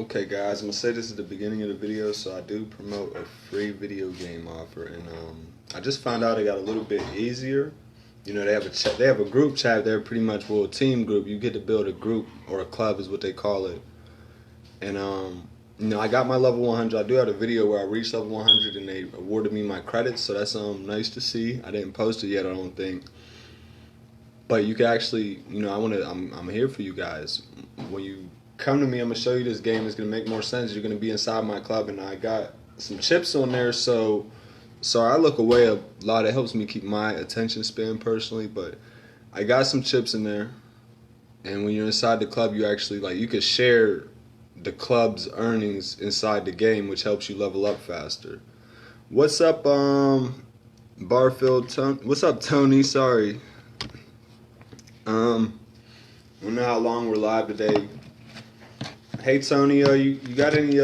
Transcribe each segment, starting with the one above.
Okay guys, I'm gonna say this at the beginning of the video, so I do promote a free video game offer, and I just found out it got a little bit easier. You know, they have a group chat there, pretty much, well, a team group. You get to build a group, or a club is what they call it. And I got my level 100. I do have a video where I reached level 100 and they awarded me my credits, so that's nice to see. I didn't post it yet, I don't think. But you can actually, I'm here for you guys. When you come to me, I'm gonna show you this game. It's gonna make more sense. You're gonna be inside my club, and I got some chips on there. So I look away a lot. It helps me keep my attention span personally. But I got some chips in there, and when you're inside the club, you actually you could share the club's earnings inside the game, which helps you level up faster. What's up, Barfield? What's up, Tony? Sorry. I don't know how long we're live today. Hey Tony, you got any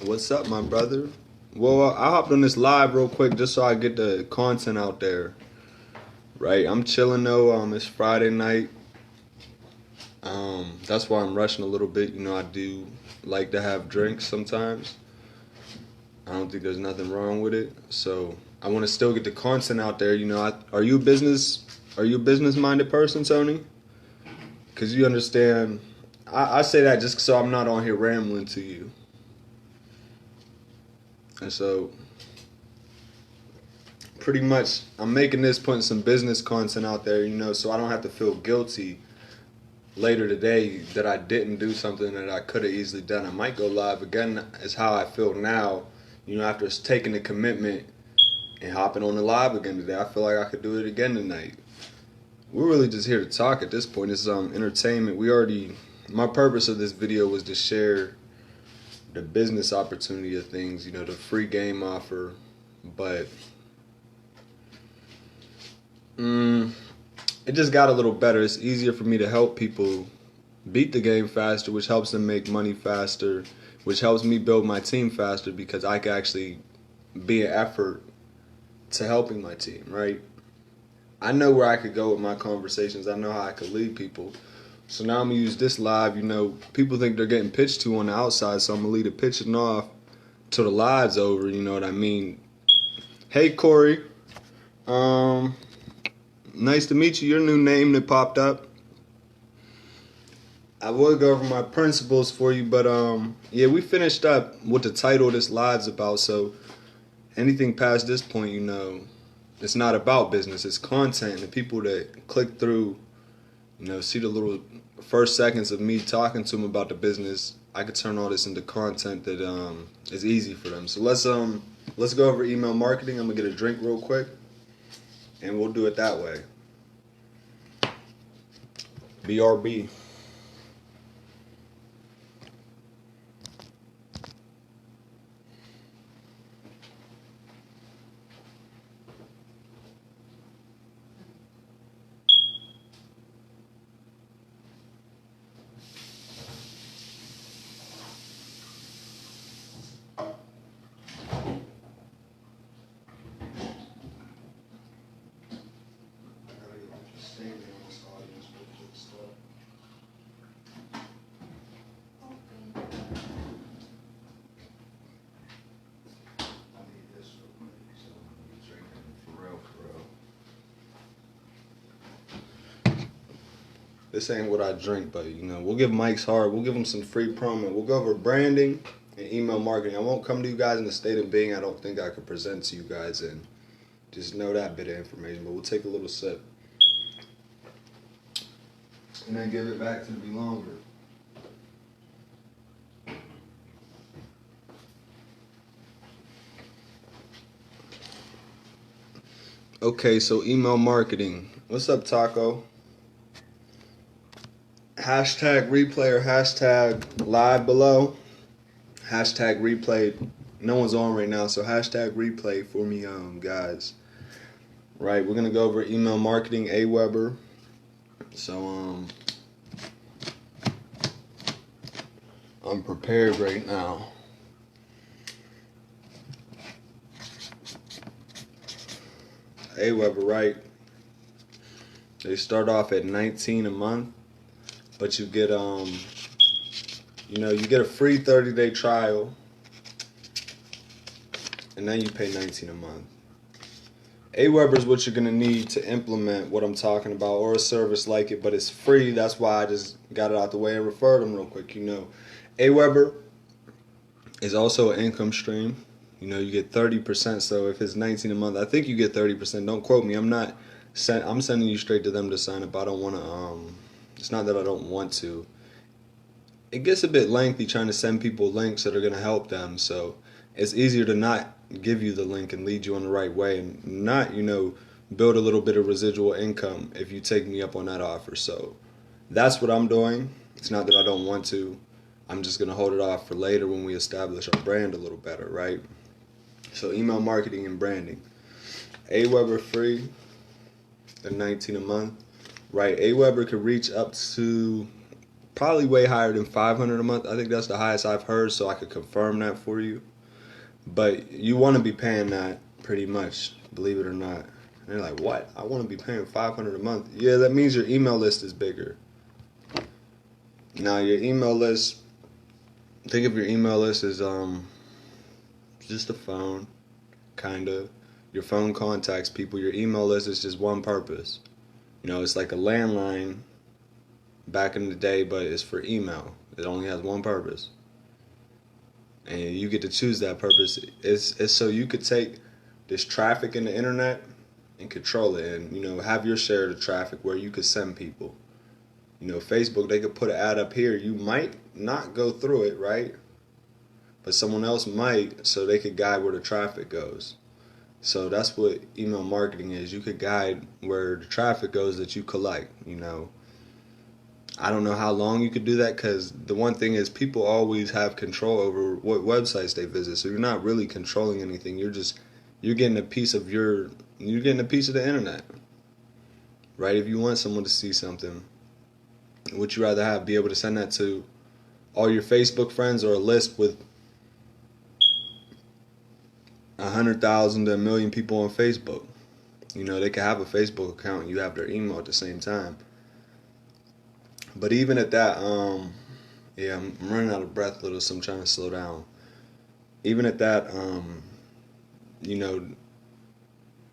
what's up, my brother? Well, I hopped on this live real quick just so I get the content out there. Right, I'm chilling though. It's Friday night. That's why I'm rushing a little bit. I do like to have drinks sometimes. I don't think there's nothing wrong with it. So I want to still get the content out there. Are you a business-minded person, Tony? Because you understand, I say that just so I'm not on here rambling to you. And so, pretty much, I'm making this, putting some business content out there, so I don't have to feel guilty later today that I didn't do something that I could have easily done. I might go live again, is how I feel now, after taking the commitment and hopping on the live again today. I feel like I could do it again tonight. We're really just here to talk at this point. It's entertainment. My purpose of this video was to share the business opportunity of things, the free game offer. But it just got a little better. It's easier for me to help people beat the game faster, which helps them make money faster, which helps me build my team faster because I can actually be an effort to helping my team, right? I know where I could go with my conversations. I know how I could lead people. So now I'm going to use this live. People think they're getting pitched to on the outside, so I'm going to leave the pitching off till the live's over, you know what I mean? Hey, Corey. Nice to meet you. Your new name that popped up. I will go over my principles for you, but yeah, we finished up what the title of this live's about, so anything past this point, it's not about business, it's content. The people that click through, see the little first seconds of me talking to them about the business, I could turn all this into content that is easy for them. So let's go over email marketing. I'm gonna get a drink real quick, and we'll do it that way. BRB. This ain't what I drink, but we'll give Mike's hard. We'll give him some free promo. We'll go over branding and email marketing. I won't come to you guys in the state of being I don't think I could present to you guys in. Just know that bit of information, but we'll take a little sip. And then give it back to the belonger. Okay, so email marketing. What's up, Taco? Hashtag replay or hashtag live below. Hashtag replay. No one's on right now, so hashtag replay for me, guys. Right, we're gonna go over email marketing, AWeber. So I'm prepared right now. AWeber, right? They start off at $19 a month. but you get you get a free 30-day trial, and then you pay $19 a month. Aweber is what you're gonna need to implement what I'm talking about, or a service like it, but it's free. That's why I just got it out the way and referred them real quick. Aweber is also an income stream. You get 30%. So if it's $19 a month, I think you get 30%. Don't quote me. I'm sending you straight to them to sign up. I don't want to. It's not that I don't want to. It gets a bit lengthy trying to send people links that are gonna help them. So it's easier to not give you the link and lead you on the right way, and not build a little bit of residual income if you take me up on that offer. So that's what I'm doing. It's not that I don't want to. I'm just gonna hold it off for later when we establish our brand a little better, right? So email marketing and branding. Aweber free, at $19 a month, right? Aweber could reach up to probably way higher than $500 a month. I think that's the highest I've heard, so I could confirm that for you. But you want to be paying that pretty much, believe it or not. And they're like, what? I want to be paying $500 a month. Yeah, that means your email list is bigger. Now your email list, think of your email list as just a phone, kind of. Your phone contacts people. Your email list is just one purpose. It's like a landline back in the day, but it's for email. It only has one purpose. And you get to choose that purpose. It's so you could take this traffic in the internet and control it, and have your share of the traffic where you could send people. Facebook, they could put an ad up here. You might not go through it, right? But someone else might, so they could guide where the traffic goes. So that's what email marketing is. You could guide where the traffic goes that you collect. I don't know how long you could do that, because the one thing is people always have control over what websites they visit. So you're not really controlling anything. You're getting a piece of the internet, right? If you want someone to see something, would you rather be able to send that to all your Facebook friends, or a list with 100,000 to 1 million people on Facebook? They could have a Facebook account and you have their email at the same time. But even at that, I'm running out of breath a little, so I'm trying to slow down. Even at that,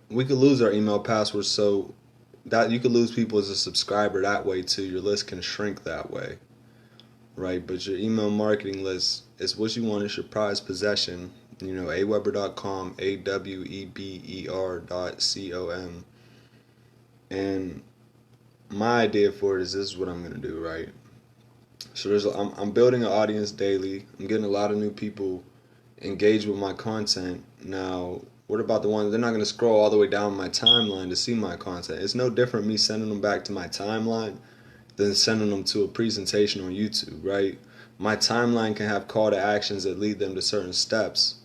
we could lose our email passwords, so that you could lose people as a subscriber that way too. Your list can shrink that way, right? But your email marketing list is what you want. It's your prized possession. Aweber.com, AWEBER.com. And my idea for it is, this is what I'm going to do, right? So I'm building an audience daily. I'm getting a lot of new people engaged with my content. Now, what about the ones, they're not going to scroll all the way down my timeline to see my content. It's no different me sending them back to my timeline than sending them to a presentation on YouTube, right? My timeline can have call to actions that lead them to certain steps.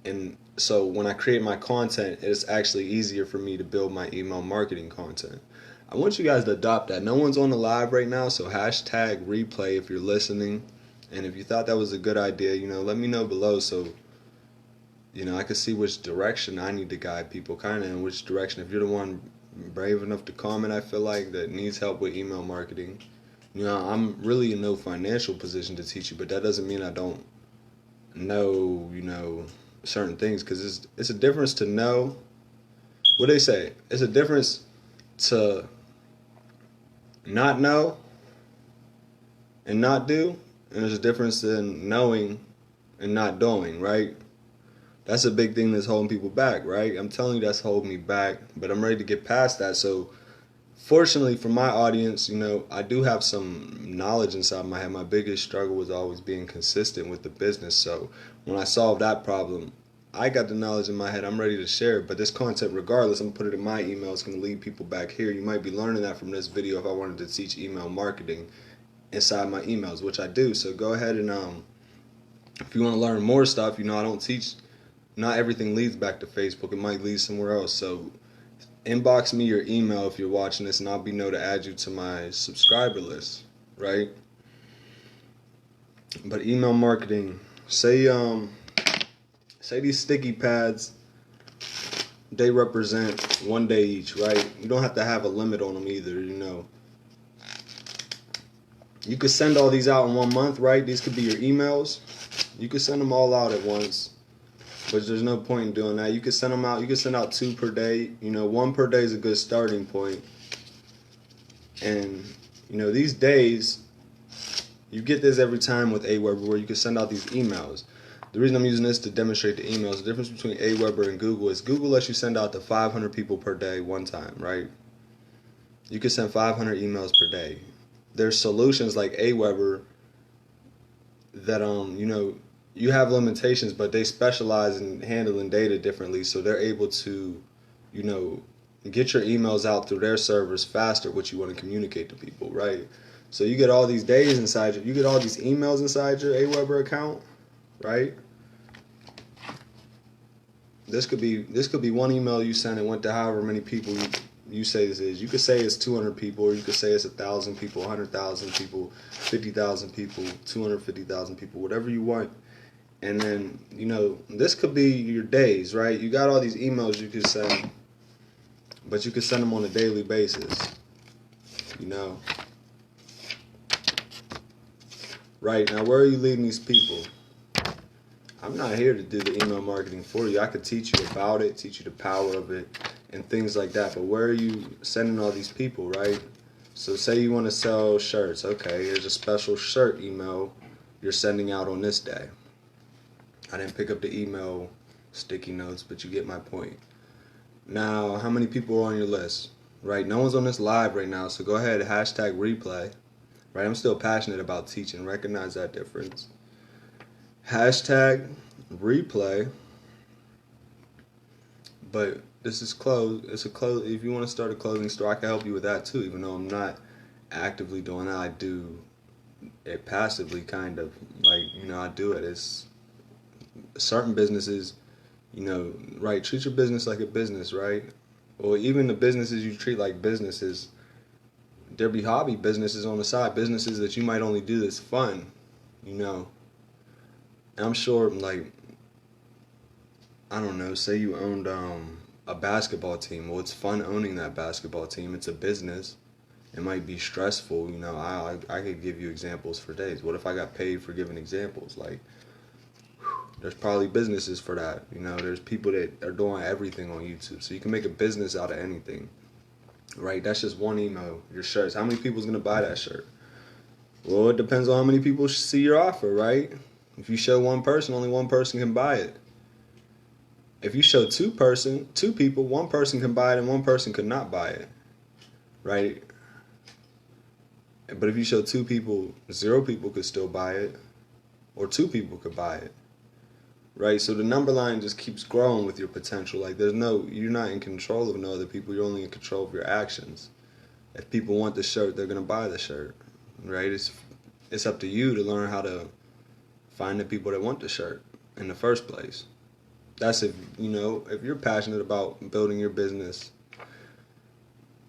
And so when I create my content, it's actually easier for me to build my email marketing content. I want you guys to adopt that. No one's on the live right now, so hashtag replay if you're listening. And if you thought that was a good idea, let me know below, so I could see which direction I need to guide people, kind of in which direction. If you're the one brave enough to comment, I feel like, that needs help with email marketing, I'm really in no financial position to teach you, but that doesn't mean I don't know, certain things, because it's a difference to know. What they say? It's a difference to not know and not do, and there's a difference in knowing and not doing, right? That's a big thing that's holding people back, right? I'm telling you, that's holding me back, but I'm ready to get past that. So fortunately for my audience, I do have some knowledge inside my head. My biggest struggle was always being consistent with the business. So when I solved that problem, I got the knowledge in my head. I'm ready to share it. But this content, regardless, I'm going to put it in my email. It's going to lead people back here. You might be learning that from this video if I wanted to teach email marketing inside my emails, which I do. So go ahead and if you want to learn more stuff, I don't teach. Not everything leads back to Facebook. It might lead somewhere else. So inbox me your email if you're watching this, and I'll be know to add you to my subscriber list, right? But email marketing, say these sticky pads, they represent 1 day each, right? You don't have to have a limit on them either, You could send all these out in 1 month, right? These could be your emails. You could send them all out at once, but there's no point in doing that. You could send them out. You could send out 2 per day. 1 per day is a good starting point. And, these days, you get this every time with Aweber where you can send out these emails. The reason I'm using this to demonstrate the emails, the difference between Aweber and Google is Google lets you send out to 500 people per day one time, right? You can send 500 emails per day. There's solutions like Aweber that, you have limitations, but they specialize in handling data differently, so they're able to, get your emails out through their servers faster, what you want to communicate to people, right? So you get all these days inside you get all these emails inside your Aweber account, right? This could be one email you send and went to however many people you say this is. You could say it's 200 people, or you could say it's 1,000 people, 100,000 people, 50,000 people, 250,000 people, whatever you want. And then, this could be your days, right? You got all these emails you could send, but you could send them on a daily basis, Right, now where are you leading these people? I'm not here to do the email marketing for you. I could teach you about it, teach you the power of it, and things like that. But where are you sending all these people, right? So say you want to sell shirts. Okay, here's a special shirt email you're sending out on this day. I didn't pick up the email sticky notes, but you get my point. Now, how many people are on your list? Right, no one's on this live right now, so go ahead, #replay. Right, I'm still passionate about teaching. Recognize that difference. #replay. But this is clothes. It's a clothes. If you want to start a clothing store, I can help you with that too. Even though I'm not actively doing that, I do it passively, kind of. Like, I do it. It's certain businesses, right? Treat your business like a business, right? Or even the businesses you treat like businesses. There be hobby businesses on the side, businesses that you might only do that's fun, And I'm sure, like, I don't know, say you owned a basketball team. Well, it's fun owning that basketball team. It's a business. It might be stressful, I could give you examples for days. What if I got paid for giving examples? Like, there's probably businesses for that. There's people that are doing everything on YouTube. So you can make a business out of anything. Right, that's just one email. Your shirts. How many people's gonna buy that shirt? Well, it depends on how many people see your offer, right? If you show one person, only one person can buy it. If you show two people, one person can buy it and one person could not buy it, right? But if you show 2 people, 0 people could still buy it, or 2 people could buy it. Right, so the number line just keeps growing with your potential. Like, you're not in control of no other people. You're only in control of your actions. If people want the shirt, they're gonna buy the shirt. Right, it's up to you to learn how to find the people that want the shirt in the first place. That's if you're passionate about building your business.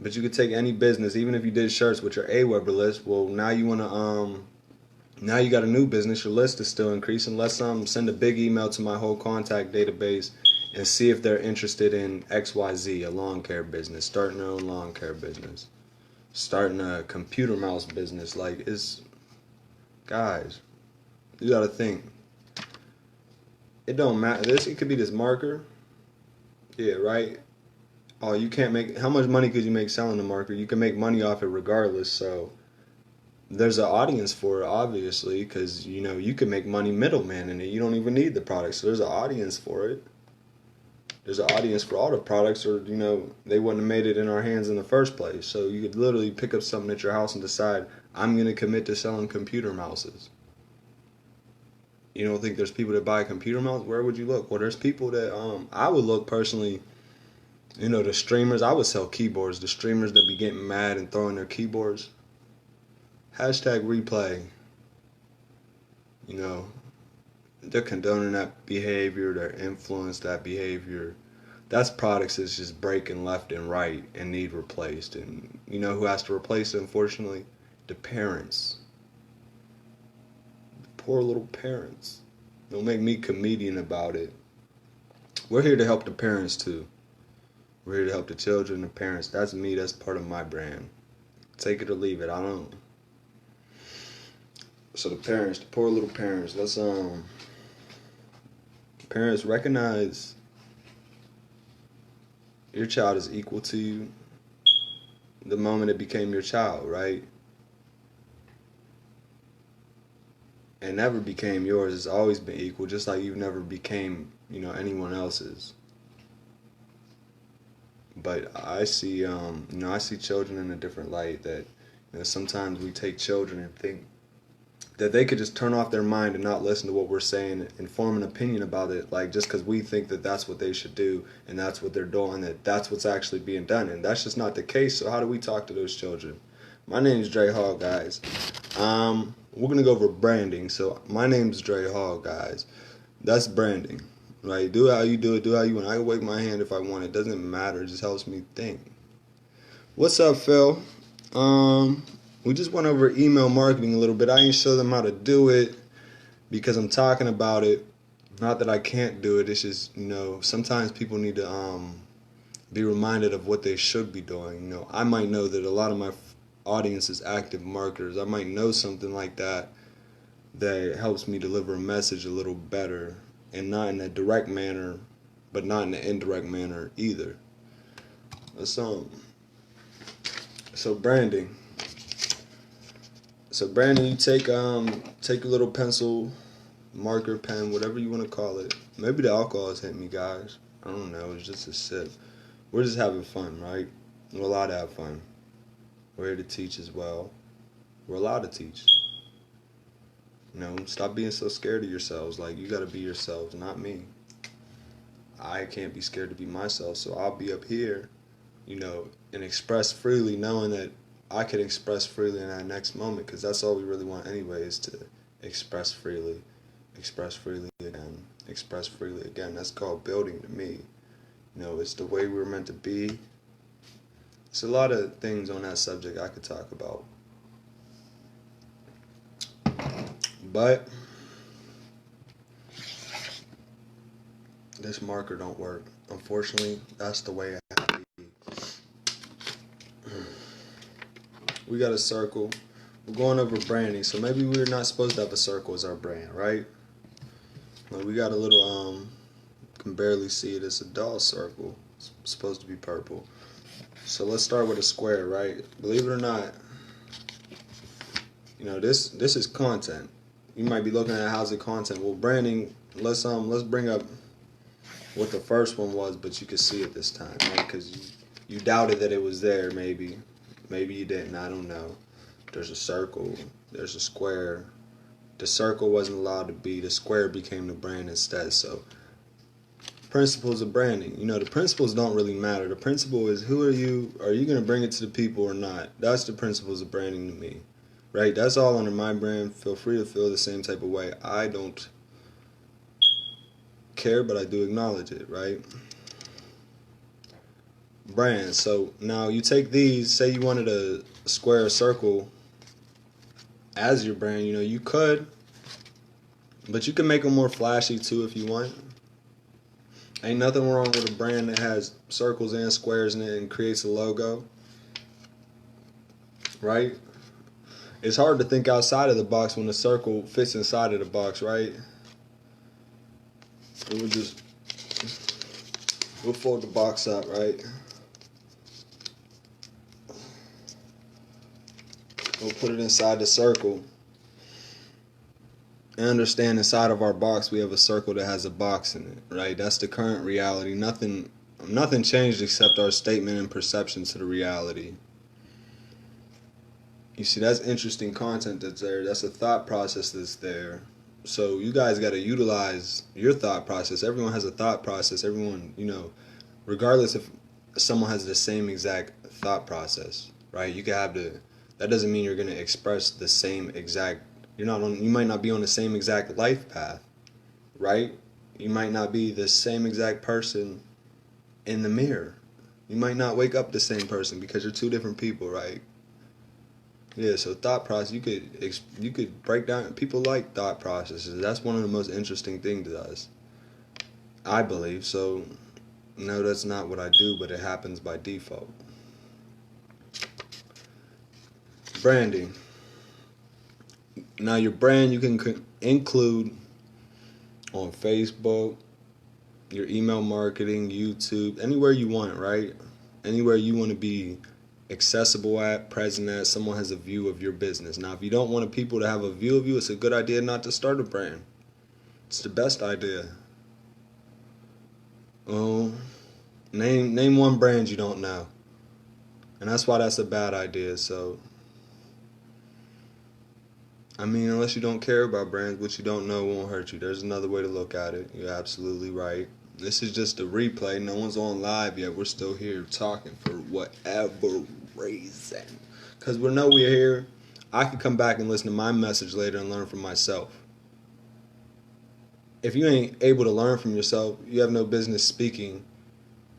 But you could take any business, even if you did shirts with your Aweber list. Well, now you wanna Now you got a new business, your list is still increasing. Let's send a big email to my whole contact database and see if they're interested in XYZ, a lawn care business, starting their own lawn care business, starting a computer mouse business. Like, guys, you gotta think. It don't matter. It could be this marker. Yeah, right? Oh, you can't how much money could you make selling the marker? You can make money off it regardless, so there's an audience for it, obviously, because you can make money middleman in it. You don't even need the product, so there's an audience for it. There's an audience for all the products, or they wouldn't have made it in our hands in the first place. So you could literally pick up something at your house and decide, I'm going to commit to selling computer mouses. You don't think there's people that buy computer mouse? Where would you look? Well, there's people that I would look personally. The streamers. I would sell keyboards. The streamers that be getting mad and throwing their keyboards. #replay. They're condoning that behavior. They're influencing that behavior. That's products that's just breaking left and right and need replaced. And who has to replace it, unfortunately? The parents. The poor little parents. Don't make me comedian about it. We're here to help the parents too. We're here to help the children, the parents. That's me. That's part of my brand. Take it or leave it. I don't. So the parents, the poor little parents, parents, recognize your child is equal to you the moment it became your child, right? It never became yours. It's always been equal, just like you never became, anyone else's. But I see, I see children in a different light. That, sometimes we take children and think that they could just turn off their mind and not listen to what we're saying and form an opinion about it, like just because we think that that's what they should do and that's what they're doing, that's what's actually being done, and that's just not the case. So how do we talk to those children? My name's Dre Hall, guys. We're gonna go over branding. So my name's Dre Hall, guys. That's branding, right? Do how you do it. Do how you want. I can wave my hand if I want. It doesn't matter. It just helps me think. What's up, Phil? We just went over email marketing a little bit. I ain't show them how to do it because I'm talking about it. Not that I can't do it. It's just, sometimes people need to be reminded of what they should be doing. I might know that a lot of my audience is active marketers. I might know something like that helps me deliver a message a little better, and not in a direct manner, but not in an indirect manner either. So branding. So branding, you take a little pencil, marker, pen, whatever you want to call it. Maybe the alcohol has hit me, guys. I don't know. It's just a sip. We're just having fun, right? We're allowed to have fun. We're here to teach as well. We're allowed to teach. Stop being so scared of yourselves. Like, you got to be yourselves, not me. I can't be scared to be myself, so I'll be up here, and express freely, knowing that I could express freely in that next moment, because that's all we really want anyway, is to express freely again, express freely again. That's called building to me. It's the way we're meant to be. It's a lot of things on that subject I could talk about. But this marker don't work. Unfortunately, that's the way it has to be. We got a circle. We're going over branding, so maybe we're not supposed to have a circle as our brand, right? Like, we got a little, can barely see it. It's a doll circle. It's supposed to be purple. So let's start with a square, right? Believe it or not, this is content. You might be looking at how's the content. Well, branding. Let's bring up what the first one was, but you could see it this time, right? Because you doubted that it was there. Maybe you didn't. I don't know. There's a circle. There's a square. The circle wasn't allowed to be. The square became the brand instead. So, principles of branding. The principles don't really matter. The principle is, who are you? Are you going to bring it to the people or not? That's the principles of branding to me, right? That's all under my brand. Feel free to feel the same type of way. I don't care, but I do acknowledge it, right? Brand. So now you take these, say you wanted a square or circle as your brand, you could, but you can make them more flashy too if you want. Ain't nothing wrong with a brand that has circles and squares in it and creates a logo, right? It's hard to think outside of the box when the circle fits inside of the box, right? We'll fold the box up, right? We'll put it inside the circle. And understand inside of our box we have a circle that has a box in it, right? That's the current reality. Nothing changed except our statement and perception to the reality. You see, that's interesting content that's there. That's a thought process that's there. So you guys got to utilize your thought process. Everyone has a thought process. Everyone, regardless if someone has the same exact thought process, right? You can have that doesn't mean you're going to express the same exact. You might not be on the same exact life path, right? You might not be the same exact person in the mirror. You might not wake up the same person because you're two different people, right? Yeah, so thought process, you could break down. People like thought processes. That's one of the most interesting things to us, I believe. So, no, that's not what I do, but it happens by default. Branding. Now your brand you can include on Facebook, your email marketing, YouTube, anywhere you want, right? Anywhere you want to be accessible at, present at, someone has a view of your business. Now, if you don't want people to have a view of you, it's a good idea not to start a brand. It's the best idea. Oh, name one brand you don't know. And that's why that's a bad idea. So, I mean, unless you don't care about brands, what you don't know won't hurt you. There's another way to look at it. You're absolutely right. This is just a replay. No one's on live yet. We're still here talking for whatever reason. Because we know we're here. I can come back and listen to my message later and learn from myself. If you ain't able to learn from yourself, you have no business speaking.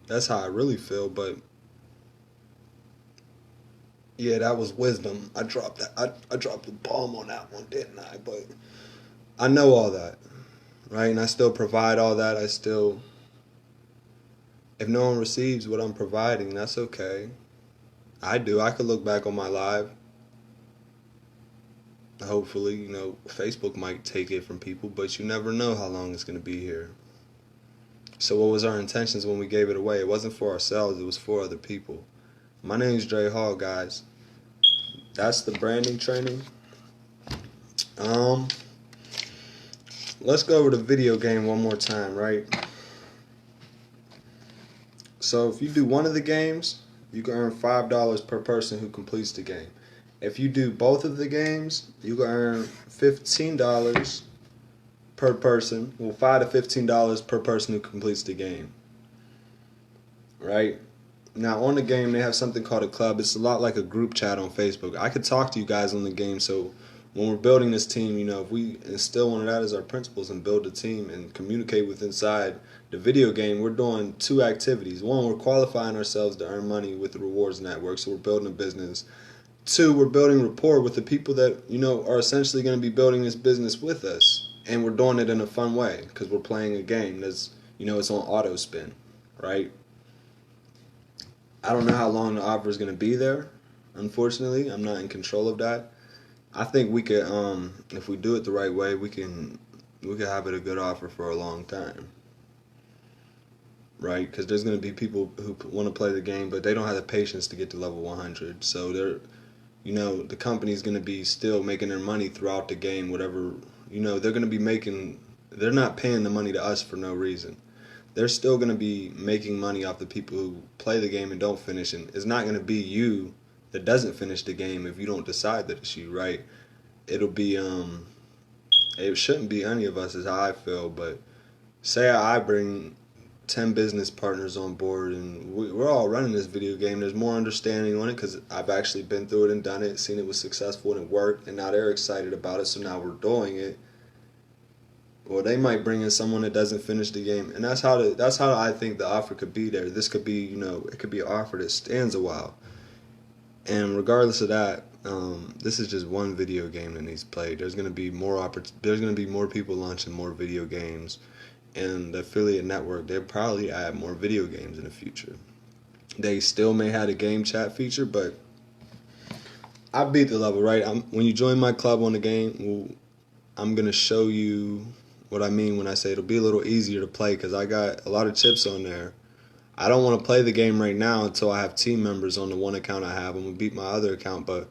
That's how I really feel. But yeah, that was wisdom. I dropped that. I dropped the bomb on that one, didn't I? But I know all that, right? And I still provide all that. If no one receives what I'm providing, that's okay. I do. I could look back on my live. Hopefully, Facebook might take it from people, but you never know how long it's going to be here. So what was our intentions when we gave it away? It wasn't for ourselves. It was for other people. My name's Dre Hall, guys. That's the branding training. Let's go over the video game one more time, right? So if you do one of the games, you can earn $5 per person who completes the game. If you do both of the games, you can earn $15 per person. Well, $5 to $15 per person who completes the game. Right? Now, on the game, they have something called a club. It's a lot like a group chat on Facebook. I could talk to you guys on the game, so when we're building this team, if we instill one of that as our principles and build a team and communicate with inside the video game, we're doing two activities. One, we're qualifying ourselves to earn money with the rewards network, so we're building a business. Two, we're building rapport with the people that, are essentially going to be building this business with us. And we're doing it in a fun way because we're playing a game that's, it's on auto spin, right? I don't know how long the offer is going to be there, unfortunately. I'm not in control of that. I think we could, if we do it the right way, we could have it a good offer for a long time. Right? Because there's going to be people who want to play the game, but they don't have the patience to get to level 100. So the company's going to be still making their money throughout the game, whatever, they're going to be they're not paying the money to us for no reason. They're still going to be making money off the people who play the game and don't finish. And it's not going to be you that doesn't finish the game if you don't decide that it's you, right? It'll be, it shouldn't be any of us is how I feel, but say I bring 10 business partners on board and we're all running this video game. There's more understanding on it because I've actually been through it and done it, seen it was successful and it worked, and now they're excited about it, so now we're doing it. Well, they might bring in someone that doesn't finish the game, and that's how I think the offer could be there. This could be, it could be an offer that stands a while. And regardless of that, this is just one video game that needs played. There's going to be more people launching more video games. And the affiliate network, they'll probably add more video games in the future. They still may have a game chat feature, but I beat the level, right? When you join my club on the game, I'm going to show you what I mean when I say it'll be a little easier to play because I got a lot of chips on there. I don't want to play the game right now until I have team members on the one account I have. I'm going to beat my other account, but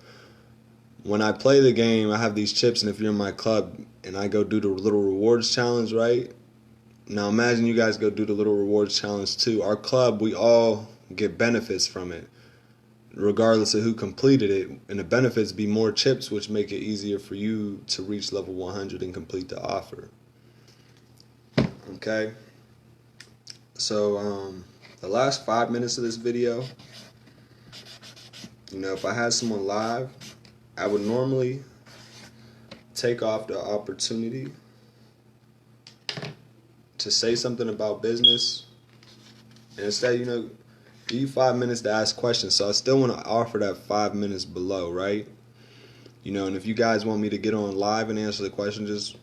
when I play the game, I have these chips, and if you're in my club and I go do the little rewards challenge, right? Now imagine you guys go do the little rewards challenge too. Our club, we all get benefits from it, regardless of who completed it. And the benefits be more chips, which make it easier for you to reach level 100 and complete the offer. Okay? So, the last 5 minutes of this video, if I had someone live, I would normally take off the opportunity to say something about business, and instead, give you 5 minutes to ask questions. So I still want to offer that 5 minutes below, right? And if you guys want me to get on live and answer the question, just,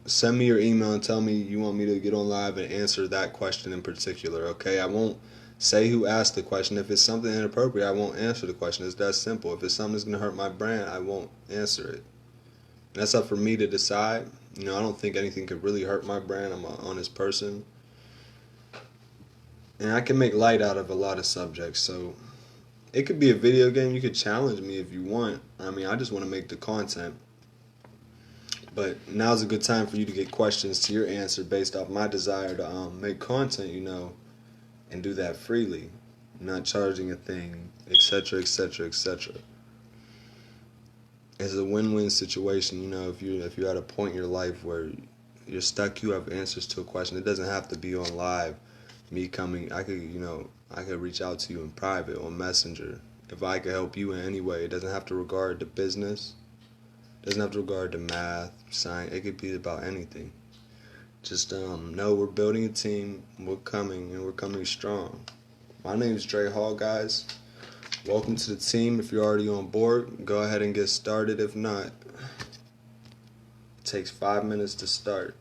send me your email and tell me you want me to get on live and answer that question in particular, okay? I won't say who asked the question. If it's something inappropriate, I won't answer the question. It's that simple. If it's something that's going to hurt my brand, I won't answer it. That's up for me to decide. You know, I don't think anything could really hurt my brand. I'm an honest person. And I can make light out of a lot of subjects. So it could be a video game. You could challenge me if you want. I mean, I just want to make the content. But now's a good time for you to get questions to your answer based off my desire to make content, you know, and do that freely, not charging a thing, etc., etc., etc. It's a win-win situation, you know. If you're at a point in your life where you're stuck, you have answers to a question. It doesn't have to be on live. Me coming, I could reach out to you in private on Messenger. If I could help you in any way, it doesn't have to regard to business. It doesn't have to regard to math, science. It could be about anything. Just know we're building a team. We're coming, and we're coming strong. My name is Dre Hall, guys. Welcome to the team. If you're already on board, go ahead and get started. If not, it takes 5 minutes to start.